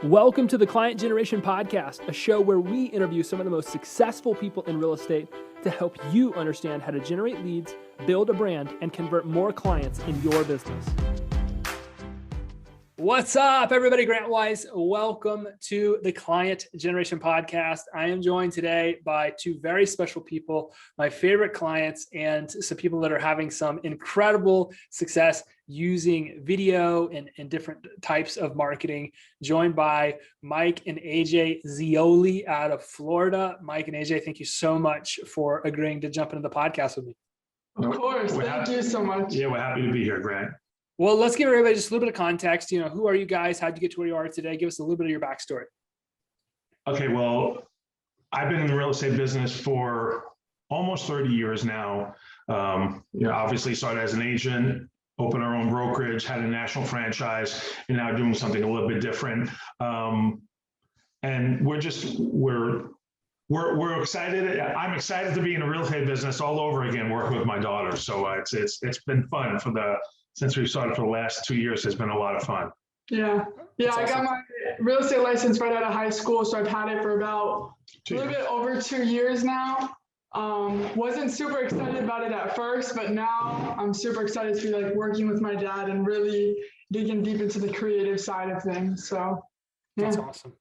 Welcome to the Client Generation Podcast, a show where we interview some of the most successful people in real estate to help you understand how to generate leads, build a brand, and convert more clients in your business. What's up, everybody? Grant Weiss. Welcome to the Client Generation Podcast. I am joined today by two very special people, my favorite clients, and some people that are having some incredible success using video and different types of marketing, joined by Mike and AJ Zeoli out of Florida. Mike and AJ, thank you so much for agreeing to jump into the podcast with me. Of course. Thank you so much. Yeah, we're happy to be here, Grant. Well, let's give everybody just a little bit of context. You know, who are you guys? How'd you get to where you are today? Give us a little bit of your backstory. Okay, well, I've been in the real estate business for almost 30 years now. Obviously started as an agent, opened our own brokerage, had a national franchise, and now doing something a little bit different. And we're excited. I'm excited to be in the real estate business all over again, working with my daughter. So it's been fun since we started for the last 2 years. Has been a lot of fun. Yeah. I got my real estate license right out of high school, so I've had it for about a little bit over 2 years now. Wasn't super excited about it at first, but now I'm super excited to be working with my dad and really digging deep into the creative side of things. So yeah. That's awesome.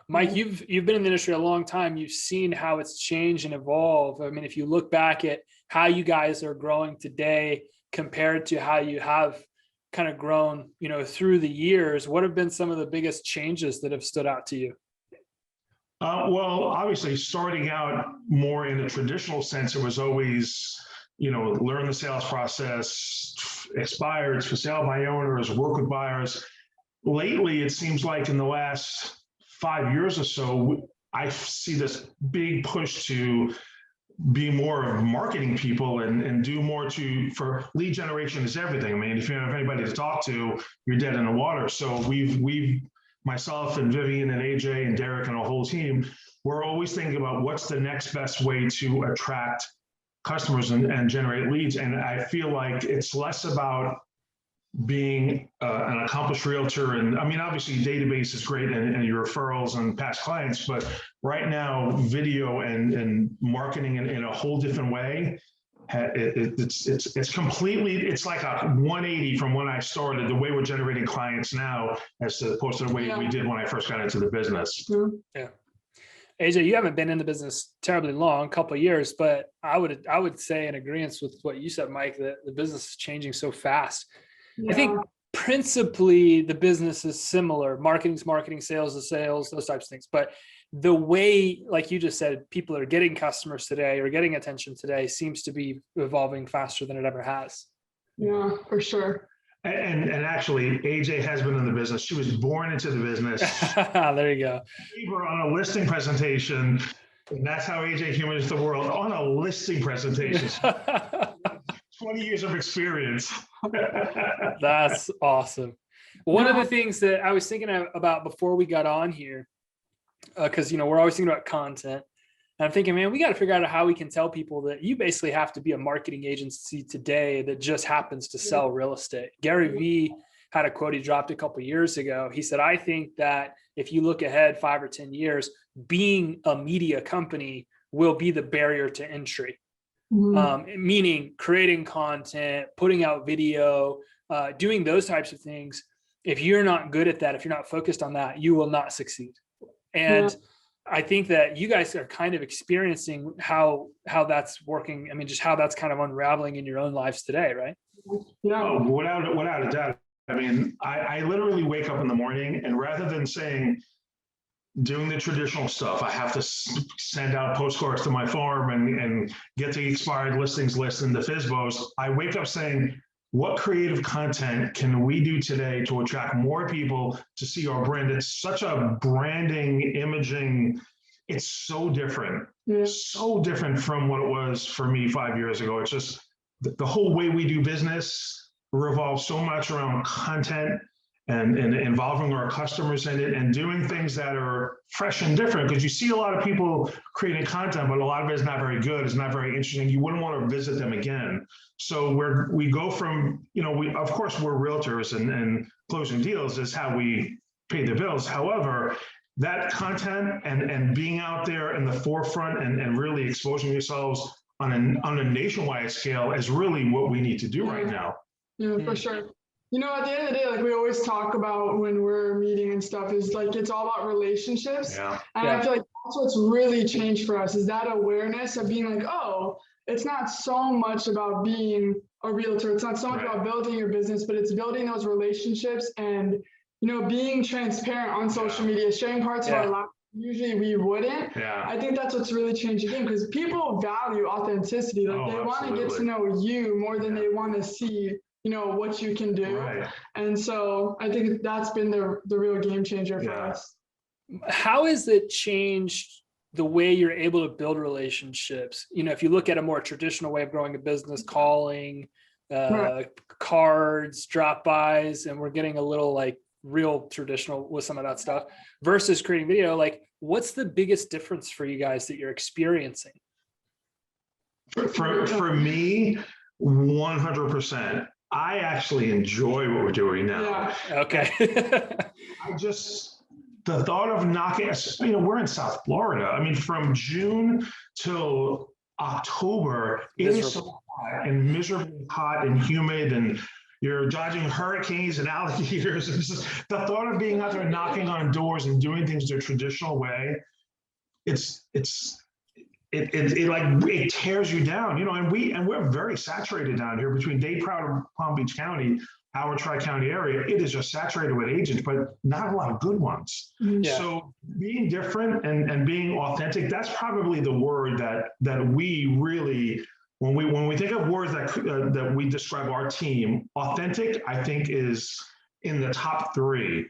Mike, you've been in the industry a long time. You've seen how it's changed and evolved. I mean, if you look back at how you guys are growing today compared to how you have kind of grown, through the years, what have been some of the biggest changes that have stood out to you? Well, obviously starting out more in a traditional sense, it was always, learn the sales process, expireds, for sale by owners, work with buyers. Lately, it seems like in the last 5 years or so, I see this big push to be more of marketing people and do more for lead generation is everything. I mean, if you don't have anybody to talk to, you're dead in the water. So we've myself and Vivian and AJ and Derek and our whole team, we're always thinking about what's the next best way to attract customers and generate leads. And I feel like it's less about being an accomplished realtor. And I mean, obviously database is great and your referrals and past clients, but right now video and marketing in a whole different way, it's completely, it's like a 180 from when I started, the way we're generating clients now as opposed to the way we did when I first got into the business. Yeah. AJ, you haven't been in the business terribly long, a couple of years, but I would say in agreement with what you said, Mike, that the business is changing so fast. Yeah. I think principally the business is similar. Marketing's marketing, sales is sales, those types of things. But the way, like you just said, people are getting customers today or getting attention today seems to be evolving faster than it ever has. Yeah, for sure. And actually, AJ has been in the business. She was born into the business. There you go. We were on a listing presentation, and that's how AJ came into the world, on a listing presentation. 20 years of experience. That's awesome. One of the things that I was thinking about before we got on here, because we're always thinking about content, and I'm thinking, man, we got to figure out how we can tell people that you basically have to be a marketing agency today that just happens to sell real estate. Gary Vee had a quote he dropped a couple of years ago. He said, I think that if you look ahead 5 or 10 years, being a media company will be the barrier to entry. Meaning creating content, putting out video, doing those types of things. If you're not good at that, if you're not focused on that, you will not succeed. And I think that you guys are kind of experiencing how that's working. I mean, just how that's kind of unraveling in your own lives today, right? No, without a doubt. I mean, I literally wake up in the morning and rather than doing the traditional stuff, I have to send out postcards to my farm and get the expired listings list and the FSBOs. I wake up saying, what creative content can we do today to attract more people to see our brand? It's such a branding, imaging, it's so different, so different from what it was for me 5 years ago. It's just the whole way we do business revolves so much around content and involving our customers in it and doing things that are fresh and different, because you see a lot of people creating content, but a lot of it is not very good. It's not very interesting. You wouldn't want to visit them again. So we go from, of course we're realtors and closing deals is how we pay the bills. However, that content and being out there in the forefront and really exposing yourselves on a nationwide scale is really what we need to do right now. Yeah, for sure. You know, at the end of the day, like we always talk about when we're meeting and stuff, is like it's all about relationships. Yeah. And I feel like that's what's really changed for us, is that awareness of being like, oh, it's not so much about being a realtor. It's not so much about building your business, but it's building those relationships and, you know, being transparent on social media, sharing parts of our life. Usually we wouldn't. I think that's what's really changed the game, because people value authenticity. Like they want to get to know you more than they want to see, you know, what you can do. And so I think that's been the real game changer for us. How has it changed the way you're able to build relationships? You know, if you look at a more traditional way of growing a business, calling, cards, drop-bys, and we're getting a little like real traditional with some of that stuff versus creating video, like what's the biggest difference for you guys that you're experiencing? For me, 100%. I actually enjoy what we're doing now. Okay. The thought of knocking, you know, we're in South Florida. I mean, from June till October, it is so hot and miserably hot and humid, and you're dodging hurricanes and alligators. It's just, the thought of being out there knocking on doors and doing things the traditional way, it tears you down, you know. And we're very saturated down here between Dade, Proud, and Palm Beach County, our Tri-County area. It is just saturated with agents, but not a lot of good ones. So being different and being authentic, that's probably the word that we really, when we think of words that we describe our team, authentic, I think is in the top 3.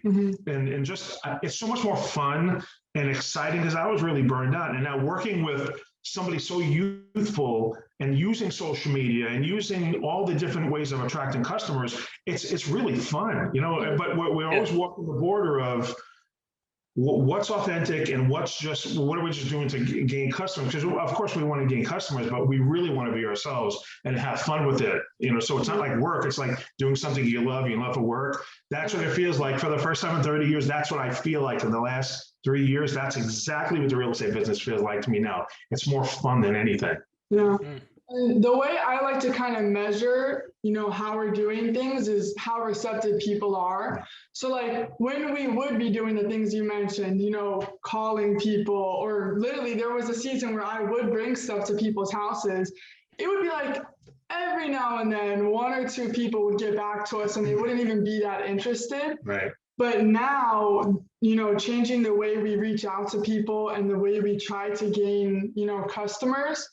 And just, it's so much more fun and exciting, because I was really burned out. And now working with somebody so youthful and using social media and using all the different ways of attracting customers, it's really fun, you know. But we're always walking the border of what's authentic and what are we just doing to gain customers? Because of course we want to gain customers, but we really want to be ourselves and have fun with it, you know. So it's not like work, it's like doing something you love to work. That's what it feels like. For the first time in 30 years, that's what I feel like. In the last 3 years, that's exactly what the real estate business feels like to me now. It's more fun than anything. And the way I like to kind of measure, you know, how we're doing things is how receptive people are. So like when we would be doing the things you mentioned, you know, calling people, or literally there was a season where I would bring stuff to people's houses. It would be like every now and then 1 or 2 people would get back to us and they wouldn't even be that interested. But now, you know, changing the way we reach out to people and the way we try to gain, you know, customers,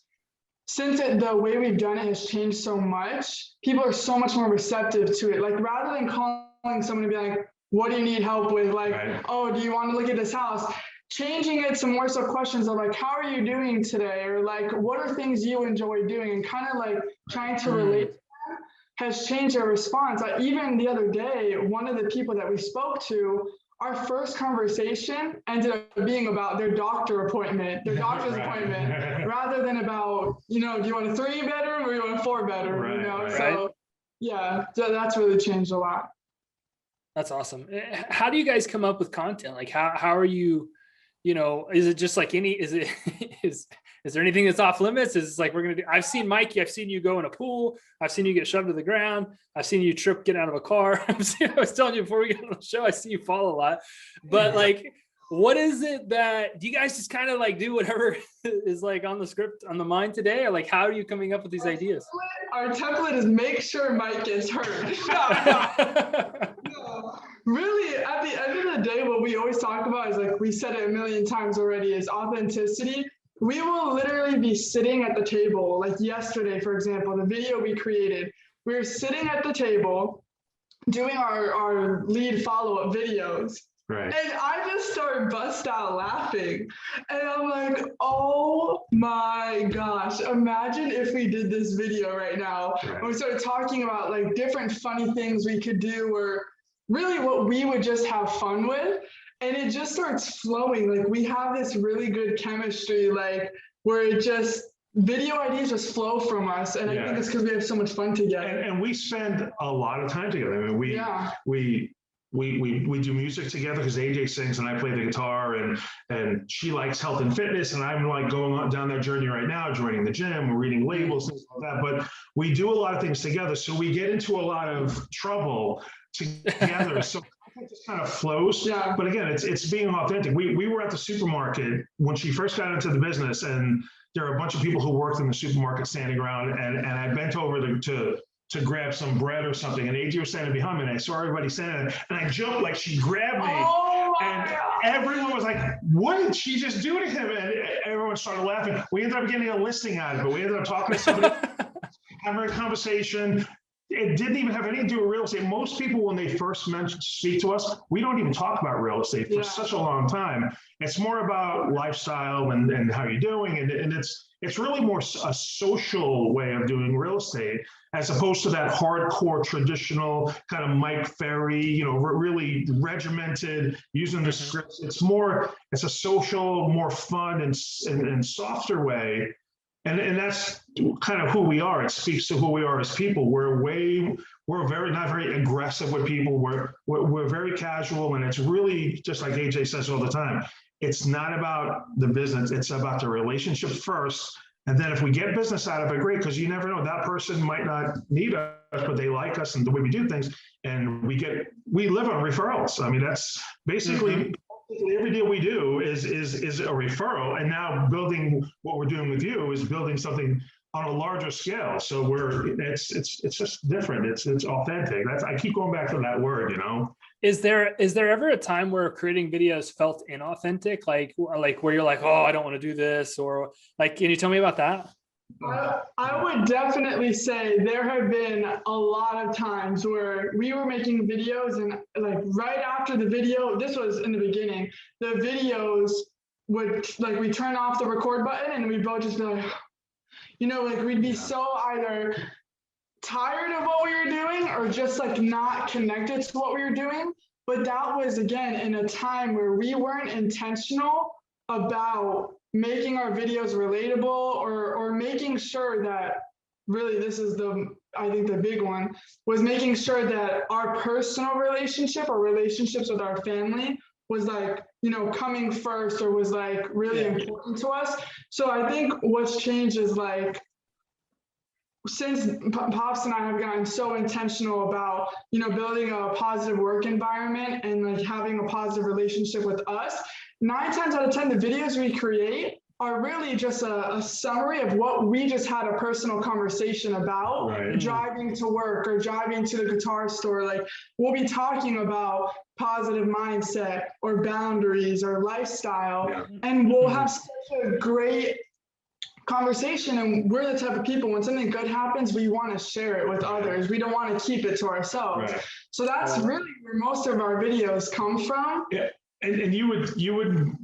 since the way we've done it has changed so much, people are so much more receptive to it. Like rather than calling someone and be like, what do you need help with? Like, oh, do you want to look at this house? Changing it to more so questions of like, how are you doing today? Or like, what are things you enjoy doing? And kind of like trying to relate to them has changed their response. Even the other day, one of the people that we spoke to, our first conversation ended up being about their doctor's appointment, rather than about, you know, do you want a 3-bedroom or do you want a 4-bedroom? You know, so yeah, that's really changed a lot. That's awesome. How do you guys come up with content? Like how are you, you know, is it just like is there anything that's off limits? Is it like we're going to do, I've seen Mikey, I've seen you go in a pool. I've seen you get shoved to the ground. I've seen you get out of a car. I was telling you before we got on the show, I see you fall a lot, but like, what is it that, do you guys just kind of like do whatever is like on the script, on the mind today? Or like, how are you coming up with these ideas? Our template is make sure Mike gets hurt. No. Really, at the end of the day, what we always talk about is, like we said it a million times already, is authenticity. We will literally be sitting at the table, like yesterday, for example, the video we created, we were sitting at the table doing our lead follow-up videos. And I just started bust out laughing. And I'm like, oh my gosh, imagine if we did this video right now. And we started talking about like different funny things we could do, or really what we would just have fun with. And it just starts flowing. Like we have this really good chemistry, like where it just, video ideas just flow from us. And I think it's because we have so much fun together. And we spend a lot of time together. I mean, we we do music together because AJ sings and I play the guitar, and she likes health and fitness, and I'm like going on down that journey right now, joining the gym, we're reading labels, things like that. But we do a lot of things together, so we get into a lot of trouble together. So it just kind of flows. Yeah. But again, it's being authentic. We were at the supermarket when she first got into the business, and there are a bunch of people who worked in the supermarket standing around, and I bent over to grab some bread or something, and AJ was standing behind me, and I saw everybody standing there, and I jumped like she grabbed me, and everyone was like, "What did she just do to him?" And everyone started laughing. We ended up getting a listing out of it, but we ended up talking to somebody, having a conversation. It didn't even have anything to do with real estate. Most people, when they first speak to us, we don't even talk about real estate for such a long time. It's more about lifestyle and how you're doing, and it's really more a social way of doing real estate, as opposed to that hardcore traditional kind of Mike Ferry, really regimented, using the scripts. It's a social, more fun and softer way. And that's kind of who we are. It speaks to who we are as people. We're not very aggressive with people. We're very casual, and it's really just like AJ says all the time. It's not about the business. It's about the relationship first. And then if we get business out of it, great, because you never know, that person might not need us, but they like us and the way we do things. And we live on referrals. I mean, that's basically every deal we do is a referral. And now building what we're doing with you is building something on a larger scale. So it's just different. It's authentic. I keep going back to that word, Is there ever a time where creating videos felt inauthentic, like where you're like, oh, I don't want to do this, or like, can you tell me about that? I would definitely say there have been a lot of times where we were making videos, and like right after the video, this was in the beginning, the videos would, like, we turn off the record button and we'd both just be like, like we'd be so either tired of what we were doing or just like not connected to what we were doing. But that was, again, in a time where we weren't intentional about making our videos relatable or making sure that, really, this is I think the big one, was making sure that our personal relationship or relationships with our family was like, coming first, or was like really important to us. So I think what's changed is, like, since Pops and I have gotten so intentional about, building a positive work environment and like having a positive relationship with us, 9 times out of 10, the videos we create are really just a summary of what we just had a personal conversation about, driving to work or driving to the guitar store. Like, we'll be talking about positive mindset or boundaries or lifestyle, and we'll have such a great conversation. And we're the type of people, when something good happens, we want to share it with others. We don't want to keep it to ourselves. So that's really where most of our videos come from. Yeah. And you would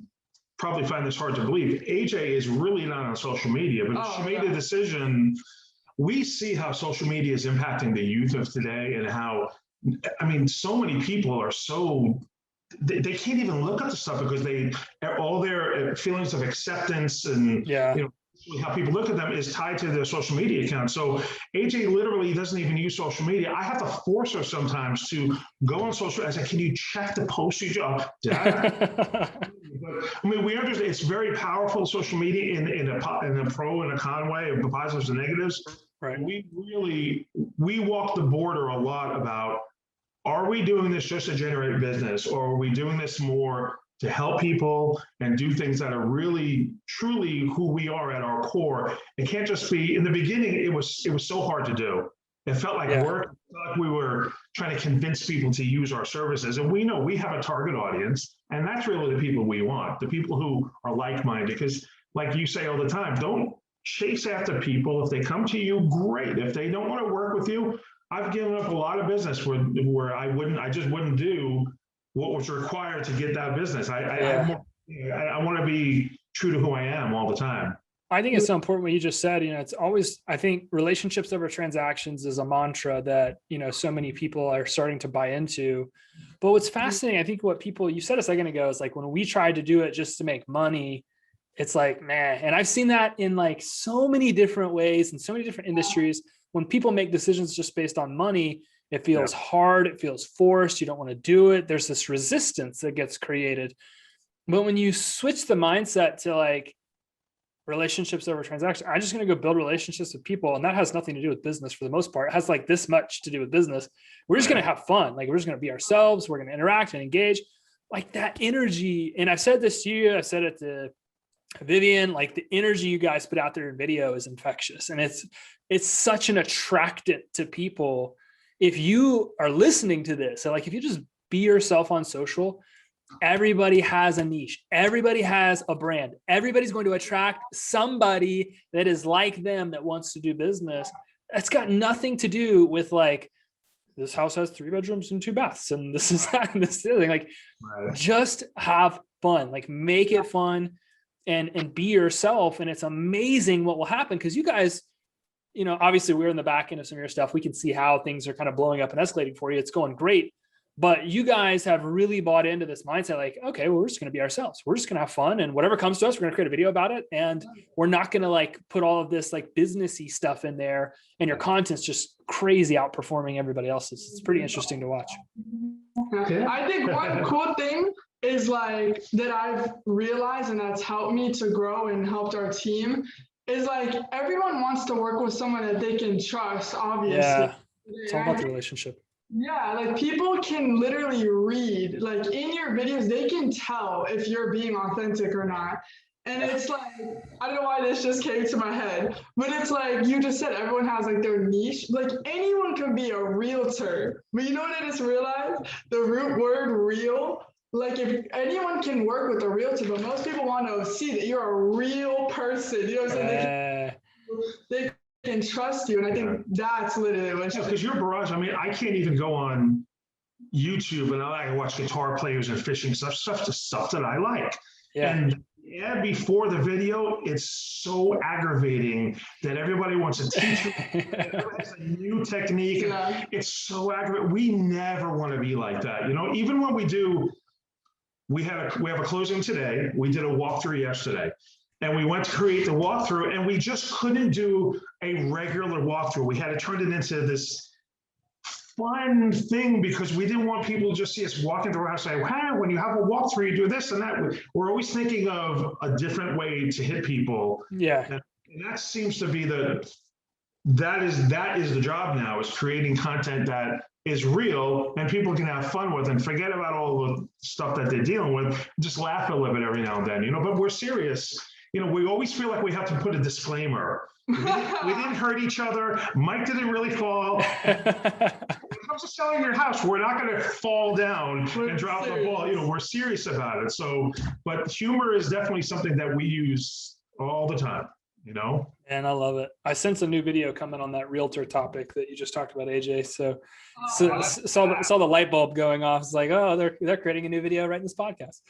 probably find this hard to believe. AJ is really not on social media, but she made a decision. We see how social media is impacting the youth of today, and how, so many people are they can't even look at the stuff because all their feelings of acceptance and how people look at them is tied to their social media account. So AJ literally doesn't even use social media. I have to force her sometimes to go on social. I said, "Can you check the postage?" We understand it's very powerful, social media, in a pro and a con way, of the positives and negatives. Right. We walk the border a lot about, are we doing this just to generate business, or are we doing this more to help people and do things that are really, truly who we are at our core? It can't just be, in the beginning, it was so hard to do. It felt like work. It felt like we were trying to convince people to use our services. And we know we have a target audience, and that's really the people we want, the people who are like-minded. Because, like you say all the time, don't chase after people. If they come to you, great. If they don't want to work with you, I've given up a lot of business where I just wouldn't do what was required to get that business. I want to be true to who I am all the time. I think it's so important what you just said. It's always, I think, relationships over transactions is a mantra that, so many people are starting to buy into. But what's fascinating, I think what you said a second ago, is like, when we tried to do it just to make money, it's like, man. And I've seen that in like so many different ways and so many different industries. When people make decisions just based on money, It feels hard. It feels forced. You don't want to do it. There's this resistance that gets created. But when you switch the mindset to like relationships over transactions, I'm just going to go build relationships with people. And that has nothing to do with business for the most part. It has like this much to do with business. We're just going to have fun. Like we're just going to be ourselves. We're going to interact and engage. Like that energy. And I've said this to you, I've said it to Vivian, like the energy you guys put out there in video is infectious. And it's such an attractant to people. If you are listening to this, so like if you just be yourself on social, everybody has a niche. Everybody has a brand. Everybody's going to attract somebody that is like them that wants to do business. That's got nothing to do with like, this house has 3 bedrooms and 2 baths and this is that and this thing. Like just have fun, like make it fun and be yourself. And it's amazing what will happen. Cause you guys, you know, obviously we're in the back end of some of your stuff. We can see how things are kind of blowing up and escalating for you. It's going great. But you guys have really bought into this mindset, like, okay, well, we're just going to be ourselves. We're just going to have fun. And whatever comes to us, we're going to create a video about it. And we're not going to like put all of this like businessy stuff in there. And your content's just crazy outperforming everybody else's. It's pretty interesting to watch. I think one cool thing is like that I've realized, and that's helped me to grow and helped our team, is like everyone wants to work with someone that they can trust, obviously. Yeah, it's all about the relationship. Yeah, like people can literally read, like in your videos, they can tell if you're being authentic or not. And it's like, I don't know why this just came to my head, but it's like, you just said everyone has like their niche. Like anyone can be a realtor, but you know what I just realized? The root word real. Like if anyone can work with a realtor, but most people want to see that you're a real person. You know what I'm saying? They can trust you. And I think that's literally what because your barrage, I mean, I can't even go on YouTube and I watch guitar players and fishing stuff, just stuff that I like. And before the video, it's so aggravating that everybody wants to teach you. Everybody has a new technique. It's so aggravating. We never want to be like that. You know, even when we have a closing today. We did a walkthrough yesterday. And we went to create the walkthrough and we just couldn't do a regular walkthrough. We had to turn it into this fun thing because we didn't want people to just see us walk into our house and say, wow, when you have a walkthrough, you do this and that. We're always thinking of a different way to hit people. Yeah. And that seems to be that is the job now, is creating content that is real and people can have fun with and forget about all the stuff that they're dealing with. Just laugh a little bit every now and then, you know, but we're serious. You know, we always feel like we have to put a disclaimer. We didn't hurt each other. Mike didn't really fall. When it comes to selling your house, we're not going to fall down and drop the ball. You know, we're serious about it. So, but humor is definitely something that we use all the time, you know? And I love it. I sense a new video coming on that realtor topic that you just talked about, AJ. So, saw the light bulb going off. It's like, oh, they're creating a new video right in this podcast.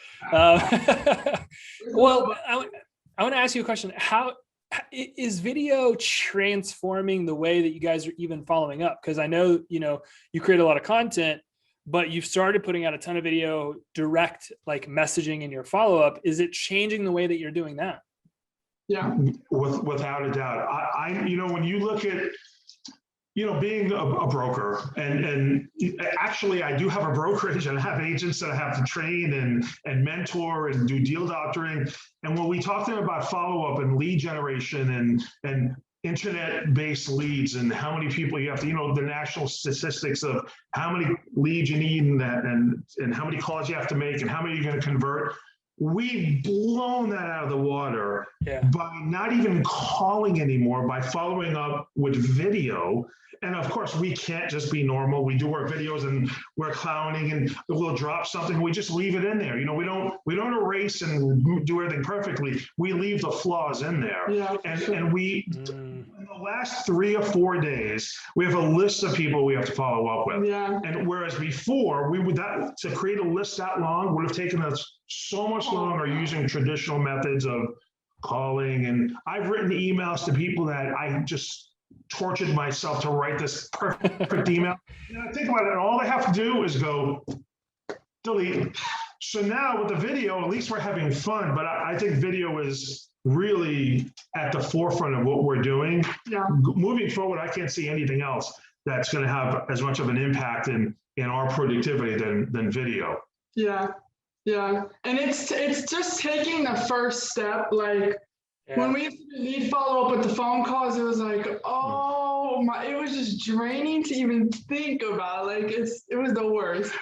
Well, I want to ask you a question. How is video transforming the way that you guys are even following up? Because I know, you know, you create a lot of content, but you've started putting out a ton of video direct, like messaging in your follow-up. Is it changing the way that you're doing that? Yeah, without a doubt. I you know, when you look at, you know, being a broker, and actually I do have a brokerage and I have agents that I have to train and mentor and do deal doctoring. And when we talk to them about follow-up and lead generation and internet-based leads and how many people you have to, you know, the national statistics of how many leads you need and how many calls you have to make and how many you're going to convert. We've blown that out of the water by not even calling anymore, by following up with video. And of course, we can't just be normal. We do our videos and we're clowning and we'll drop something. We just leave it in there. You know, we don't erase and do everything perfectly. We leave the flaws in there. Yeah, and we, in the last 3 or 4 days, we have a list of people we have to follow up with. Yeah. And whereas before to create a list that long would have taken us so much longer using traditional methods of calling. And I've written emails to people that I just tortured myself to write this perfect email. And I think about it, all they have to do is go delete. So now with the video, at least we're having fun, but I think video is really at the forefront of what we're doing. Yeah. Moving forward, I can't see anything else. that's going to have as much of an impact in our productivity than video. Yeah. Yeah. And it's just taking the first step. Like when we used to lead follow up with the phone calls, it was like, oh my, it was just draining to even think about. Like it was the worst.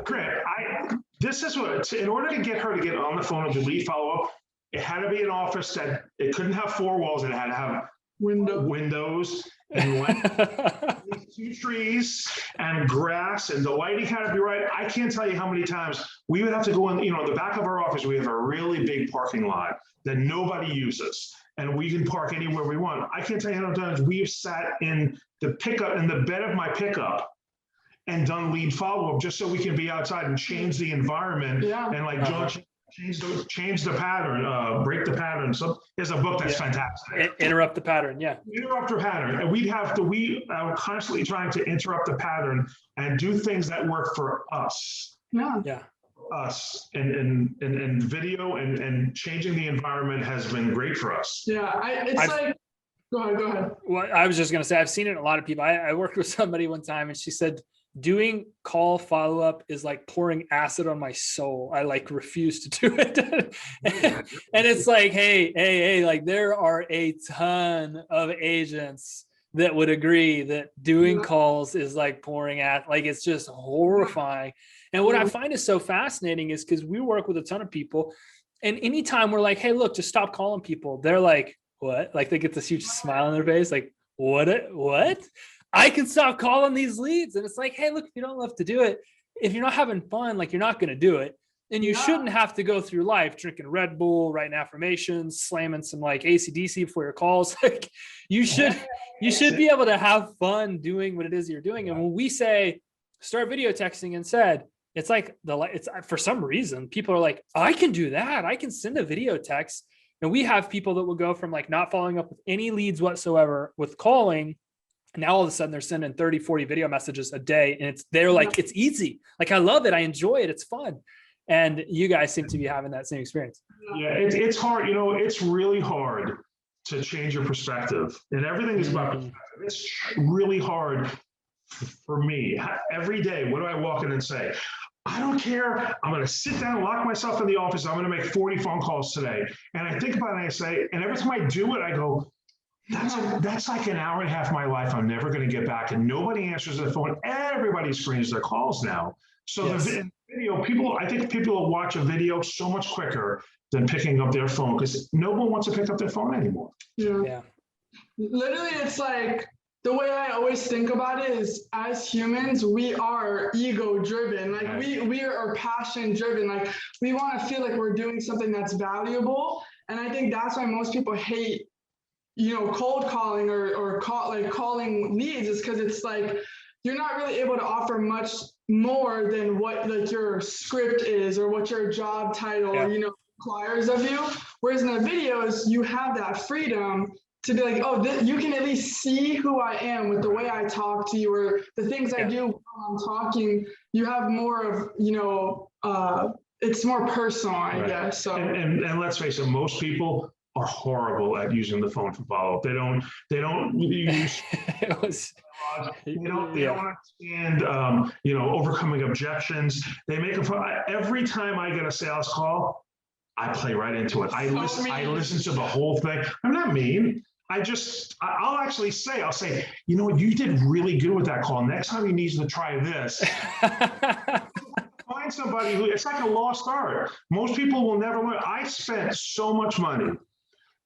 Grant, this is what, in order to get her to get on the phone and do lead follow up, it had to be an office that it couldn't have 4 walls. It had to have windows and two trees and grass, and the lighting had to be right. I can't tell you how many times we would have to go in, the back of our office, we have a really big parking lot that nobody uses, and we can park anywhere we want. I can't tell you how many times we've sat in the bed of my pickup and done lead follow-up just so we can be outside and change the environment. And like John, change the pattern, break the pattern. So there's a book that's fantastic. Interrupt the pattern. Yeah. Interrupt the pattern. And we are constantly trying to interrupt the pattern and do things that work for us. Yeah. Us and video and changing the environment has been great for us. Yeah. Go ahead. Well, I was just going to say, I've seen it in a lot of people. I worked with somebody one time and she said, doing call follow-up is like pouring acid on my soul. I like refuse to do it. And it's like, hey, like there are a ton of agents that would agree that doing calls is like pouring at, like, it's just horrifying. And what I find is so fascinating is because we work with a ton of people, and anytime we're like, hey, look, just stop calling people, they're like, what? Like they get this huge smile on their face. Like, what? I can stop calling these leads. And it's like, hey, look, if you don't love to do it, if you're not having fun, like you're not going to do it. And you shouldn't have to go through life drinking Red Bull, writing affirmations, slamming some like AC/DC before your calls. Like you should be able to have fun doing what it is you're doing. And when we say start video texting instead, it's like it's for some reason people are like, I can do that. I can send a video text. And we have people that will go from like not following up with any leads whatsoever with calling. Now all of a sudden they're sending 30, 40 video messages a day. And they're like, it's easy. Like, I love it. I enjoy it. It's fun. And you guys seem to be having that same experience. Yeah, it's hard. It's really hard to change your perspective, and everything is about perspective. It's really hard for me. Every day, what do I walk in and say? I don't care. I'm going to sit down, lock myself in the office. I'm going to make 40 phone calls today. And I think about it and I say, and every time I do it, I go, that's like an hour and a half of my life I'm never going to get back. And nobody answers the phone. Everybody screens their calls now. So the video, I think people will watch a video so much quicker than picking up their phone because no one wants to pick up their phone anymore. Yeah. Literally, it's like the way I always think about it is as humans, we are ego driven. Like we are passion driven. Like we want to feel like we're doing something that's valuable. And I think that's why most people hate cold calling or calling leads, is because it's like you're not really able to offer much more than what like your script is or what your job title requires of you. Whereas in the videos, you have that freedom to be like, you can at least see who I am with the way I talk to you or the things I do while I'm talking. You have more of it's more personal, I guess. So and let's face it, most people are horrible at using the phone for follow-up. They don't use they don't understand overcoming objections. They make every time I get a sales call, I play right into it. I listen to the whole thing. I'm not mean. I'll actually say, you know what, you did really good with that call. Next time you need to try this. Find somebody it's like a lost art. Most people will never learn. I spent so much money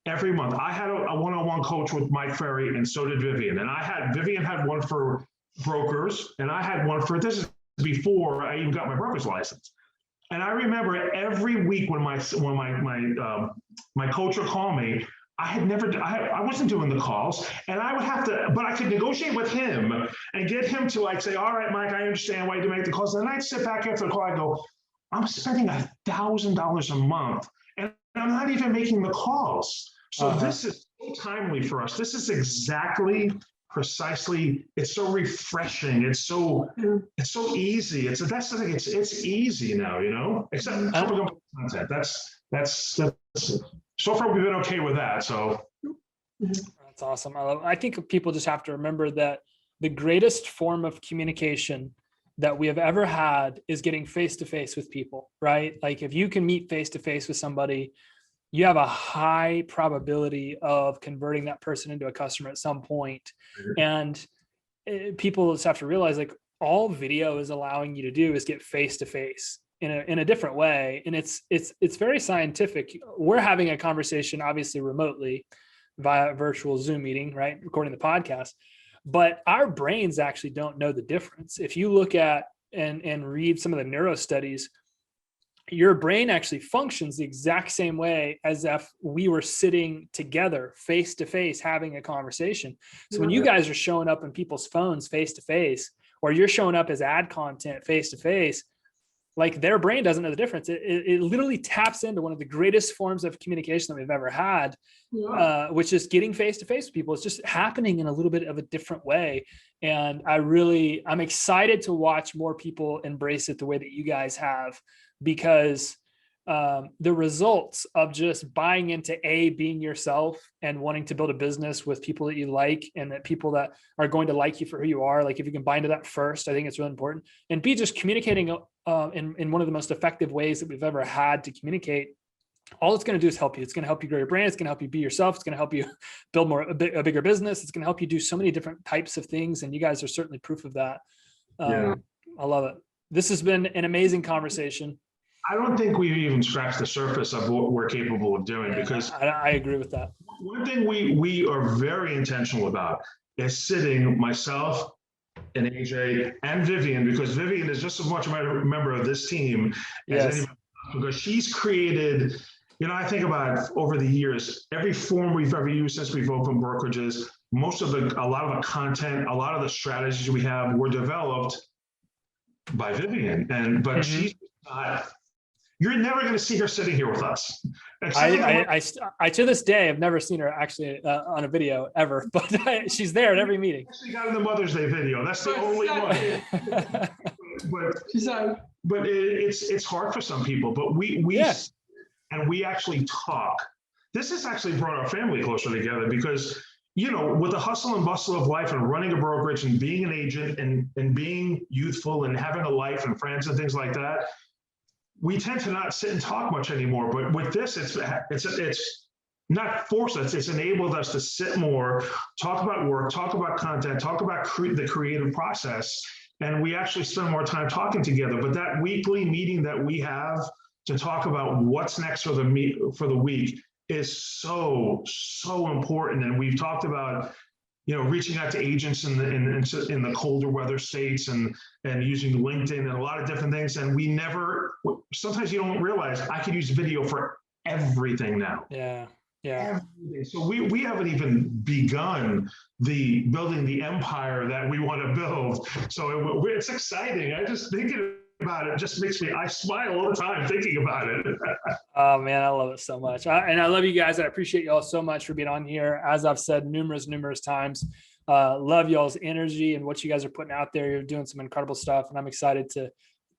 every month. I had a one-on-one coach with Mike Ferry, and so did Vivian. And Vivian had one for brokers, and I had one for, this is before I even got my broker's license. And I remember every week when my coach would call me, I wasn't doing the calls, and I would have to, but I could negotiate with him and get him to like say, all right, Mike, I understand why you make the calls. And then I'd sit back after the call, I go, I'm spending $1,000 a month, and I'm not even making the calls. So this is so timely for us. This is precisely, it's so refreshing. It's so easy. That's the thing. It's easy now, except content. That's so far we've been okay with that. So that's awesome. I think people just have to remember that the greatest form of communication that we have ever had is getting face-to-face with people, right? Like if you can meet face-to-face with somebody, you have a high probability of converting that person into a customer at some point. And people just have to realize, like, all video is allowing you to do is get face-to-face in a different way. And it's very scientific. We're having a conversation, obviously remotely via virtual Zoom meeting, right? Recording the podcast, but our brains actually don't know the difference. If you look at and read some of the neuro studies, your brain actually functions the exact same way as if we were sitting together face to face having a conversation. So when you guys are showing up on people's phones face to face, or you're showing up as ad content face to face, like their brain doesn't know the difference. It literally taps into one of the greatest forms of communication that we've ever had, which is getting face to face with people. It's just happening in a little bit of a different way. And I'm excited to watch more people embrace it the way that you guys have, because the results of just buying into being yourself and wanting to build a business with people that you like, and that people that are going to like you for who you are. Like if you can buy into that first, I think it's really important. And B, just communicating in one of the most effective ways that we've ever had to communicate. All it's going to do is help you. It's going to help you grow your brand. It's going to help you be yourself. It's going to help you build a bigger business. It's going to help you do so many different types of things. And you guys are certainly proof of that. I love it. This has been an amazing conversation. I don't think we've even scratched the surface of what we're capable of doing, because I agree with that. One thing we are very intentional about is sitting, myself and AJ and Vivian, because Vivian is just as much a member of this team as anybody, because she's created, I think about over the years, every form we've ever used since we've opened brokerages, a lot of the content, a lot of the strategies we have were developed by Vivian. But she's not. You're never going to see her sitting here with us. I to this day, I've never seen her actually on a video ever, but she's there at every meeting. She got in the Mother's Day video. That's the only one. But it's hard for some people. But we actually talk. This has actually brought our family closer together, because with the hustle and bustle of life and running a brokerage and being an agent and being youthful and having a life and friends and things like that, we tend to not sit and talk much anymore. But with this, it's not forced us. It's enabled us to sit more, talk about work, talk about content, talk about the creative process. And we actually spend more time talking together. But that weekly meeting that we have to talk about what's next for the week is so important. And we've talked about reaching out to agents in the colder weather states and using LinkedIn and a lot of different things. And sometimes you don't realize I could use video for everything now. Yeah. Everything. So we haven't even begun building the empire that we want to build. So it's exciting. I just thinking about it just makes I smile all the time thinking about it. Oh man, I love it so much. And I love you guys. I appreciate y'all so much for being on here. As I've said numerous times, love y'all's energy and what you guys are putting out there. You're doing some incredible stuff, and I'm excited to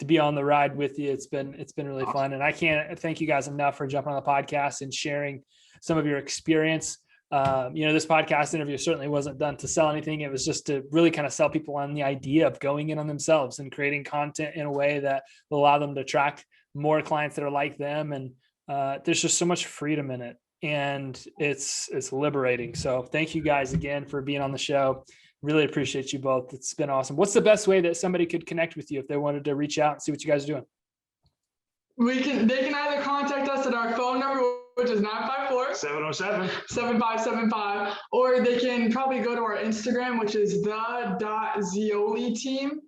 be on the ride with you. It's been really fun. And I can't thank you guys enough for jumping on the podcast and sharing some of your experience. This podcast interview certainly wasn't done to sell anything. It was just to really kind of sell people on the idea of going in on themselves and creating content in a way that will allow them to attract more clients that are like them. And there's just so much freedom in it, and it's liberating. So thank you guys again for being on the show. Really appreciate you both. It's been awesome. What's the best way that somebody could connect with you if they wanted to reach out and see what you guys are doing? They can either contact us at our phone number, which is 954-707-7575, or they can probably go to our Instagram, which is the.Zeoli Team.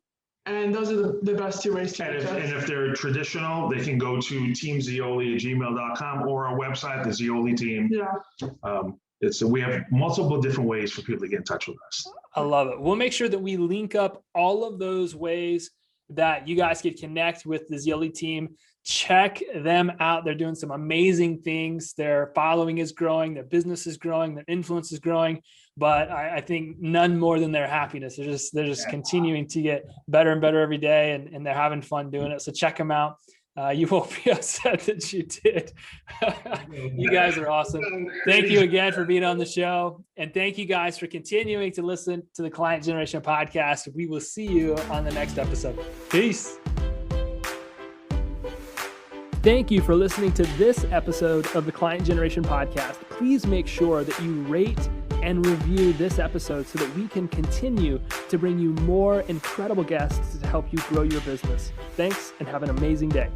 And those are the best two ways to reach us. And if they're traditional, they can go to teamzeoli@gmail.com or our website, the Zeoli Team. Yeah. We have multiple different ways for people to get in touch with us. I love it. We'll make sure that we link up all of those ways that you guys could connect with the Zeoli Team. Check them out. They're doing some amazing things. Their following is growing, their business is growing, their influence is growing, but I think none more than their happiness. They're just continuing to get better and better every day, and they're having fun doing it. So check them out. You won't be upset that you did. You guys are awesome. Thank you again for being on the show. And thank you guys for continuing to listen to the Client Generation Podcast. We will see you on the next episode. Peace. Thank you for listening to this episode of the Client Generation Podcast. Please make sure that you rate and review this episode so that we can continue to bring you more incredible guests to help you grow your business. Thanks, and have an amazing day.